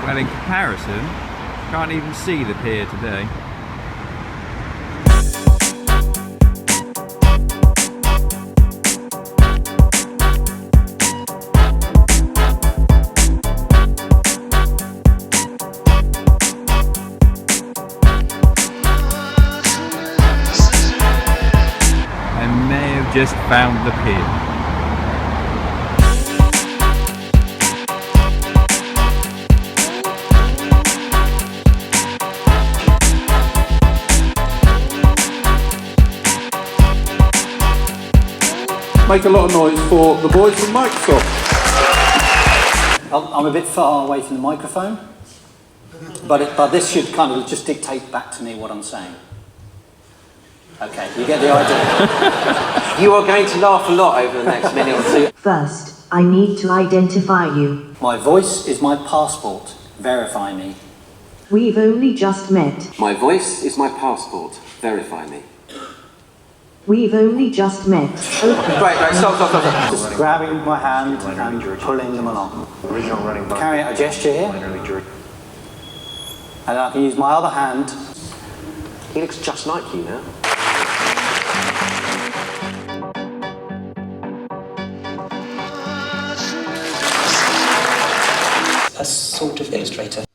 Well, in comparison, can't even see the pier today. Just found the pier. Make a lot of noise for the boys from Microsoft. I'm a bit far away from the microphone, but this should kind of just dictate back to me what I'm saying. Okay, you get the idea. You are going to laugh a lot over the next minute or two. First, I need to identify you. My voice is my passport. Verify me. We've only just met. My voice is my passport. Verify me. We've only just met. Okay. Right, stop. Just grabbing my hand and pulling them along. Carrying out a gesture here. And I can use my other hand. He looks just like you now. A sort of illustrator.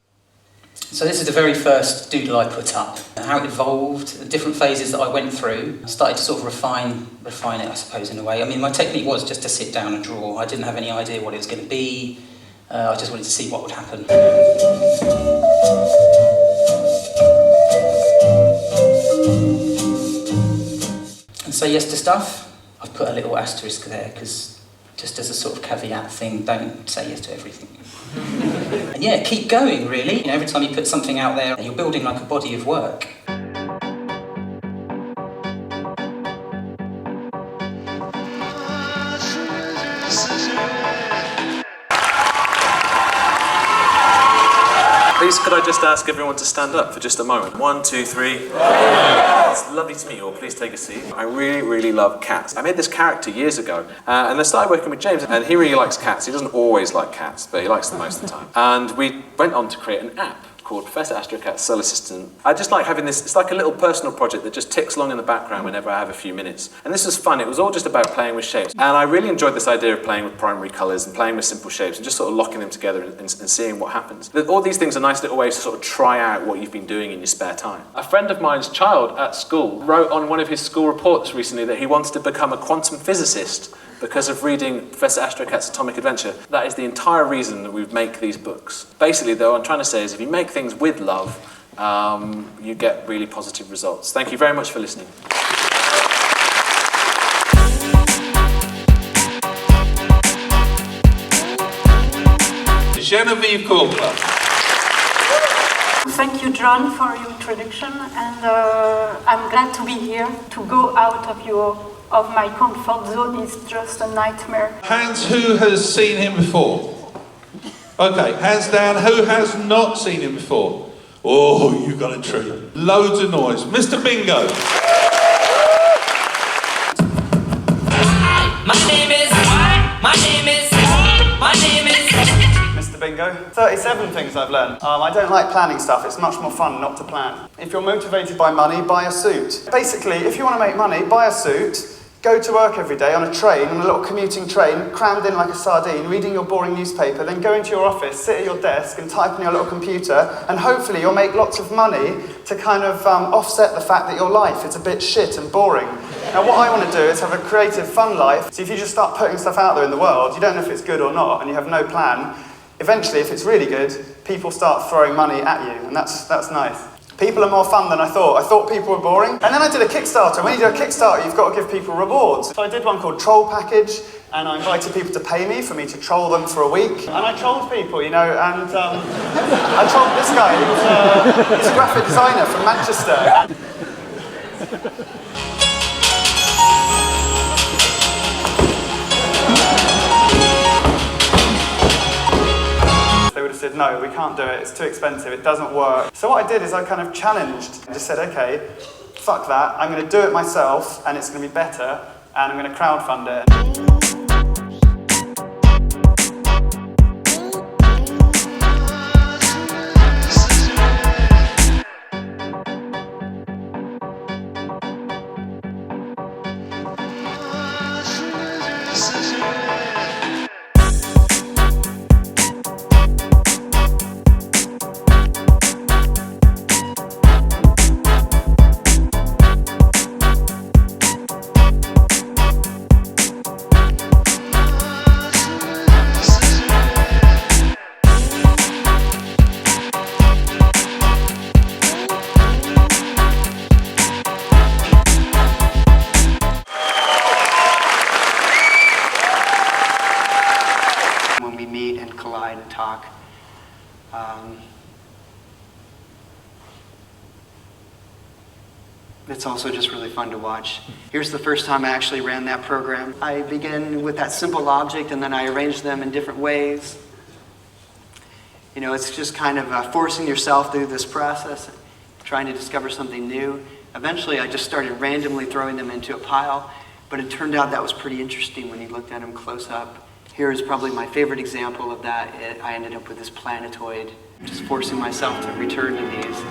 So this is the very first doodle I put up. How it evolved, the different phases that I went through. I started to sort of refine it, I suppose, in a way. I mean, my technique was just to sit down and draw. I didn't have any idea what it was going to be. I just wanted to see what would happen. And say yes to stuff. I've put a little asterisk there because just as a sort of caveat thing, don't say yes to everything. And yeah, keep going, really. You know, every time you put something out there, you're building like a body of work. Please, could I just ask everyone to stand up for just a moment? 1, 2, 3. It's lovely to meet you all. Please take a seat. I really, really love cats. I made this character years ago, and I started working with James, and he really likes cats. He doesn't always like cats, but he likes them most of the time. And we went on to create an app called Professor Astrocat's Soul Assistant. I just like having this, it's like a little personal project that just ticks along in the background whenever I have a few minutes. And this was fun, it was all just about playing with shapes. And I really enjoyed this idea of playing with primary colours and playing with simple shapes and just sort of locking them together and seeing what happens. All these things are nice little ways to sort of try out what you've been doing in your spare time. A friend of mine's child at school wrote on one of his school reports recently that he wants to become a quantum physicist because of reading Professor Astrocat's Atomic Adventure. That is the entire reason that we make these books. Basically, though, what I'm trying to say is if you make things with love, you get really positive results. Thank you very much for listening. Genevieve Coulter. Thank you, John, for your introduction, and I'm glad to be here. To go out of my comfort zone is just a nightmare. Hands, who has seen him before? Okay, hands down, who has not seen him before? Oh, you got a treat. Loads of noise. Mr. Bingo. Mr. Bingo. 37 things I've learned. I don't like planning stuff. It's much more fun not to plan. If you're motivated by money, buy a suit. Basically, if you want to make money, buy a suit. Go to work every day on a train, on a little commuting train, crammed in like a sardine, reading your boring newspaper, then go into your office, sit at your desk and type on your little computer, and hopefully you'll make lots of money to kind of offset the fact that your life is a bit shit and boring. Now what I want to do is have a creative, fun life. So if you just start putting stuff out there in the world, you don't know if it's good or not, and you have no plan, eventually if it's really good, people start throwing money at you, and that's nice. People are more fun than I thought. I thought people were boring. And then I did a Kickstarter. When you do a Kickstarter, you've got to give people rewards. So I did one called Troll Package, and I invited people to pay me for me to troll them for a week. And I trolled people, you know, and I trolled this guy. He's a graphic designer from Manchester. They would have said, no, we can't do it, it's too expensive, it doesn't work. So what I did is I kind of challenged and just said, okay, fuck that, I'm going to do it myself and it's going to be better and I'm going to crowdfund it. It's also just really fun to watch. Here's the first time I actually ran that program. I begin with that simple object and then I arrange them in different ways. You know, it's just kind of forcing yourself through this process, trying to discover something new. Eventually I just started randomly throwing them into a pile, but it turned out that was pretty interesting when you looked at them close up. Here is probably my favorite example of that. I ended up with this planetoid, just forcing myself to return to these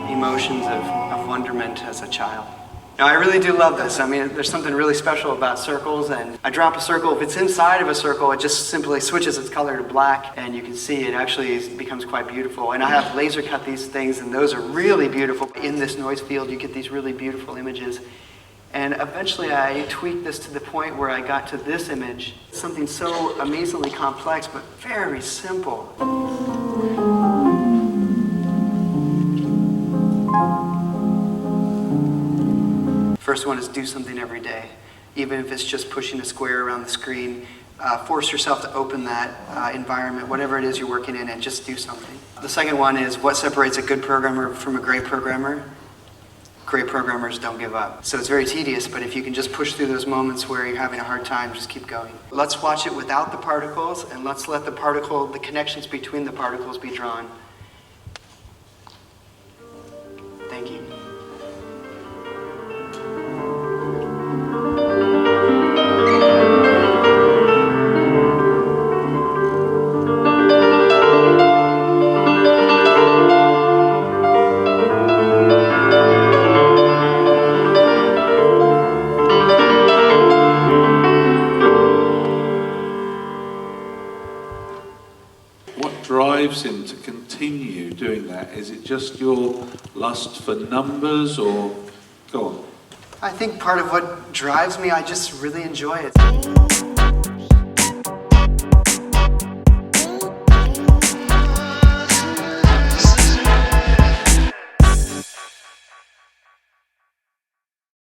emotions of wonderment as a child. Now, I really do love this. I mean, there's something really special about circles, and I drop a circle. If it's inside of a circle, it just simply switches its color to black, and you can see it actually becomes quite beautiful. And I have laser cut these things, and those are really beautiful. In this noise field, you get these really beautiful images. And eventually I tweaked this to the point where I got to this image, something so amazingly complex, but very simple. First one is do something every day. Even if it's just pushing a square around the screen, force yourself to open that environment, whatever it is you're working in, and just do something. The second one is what separates a good programmer from a great programmer? Great programmers don't give up. So it's very tedious, but if you can just push through those moments where you're having a hard time, just keep going. Let's watch it without the particles, and let's let the connections between the particles be drawn. Thank you. Drives him to continue doing that? Is it just your lust for numbers, or go on? I think part of what drives me, I just really enjoy it.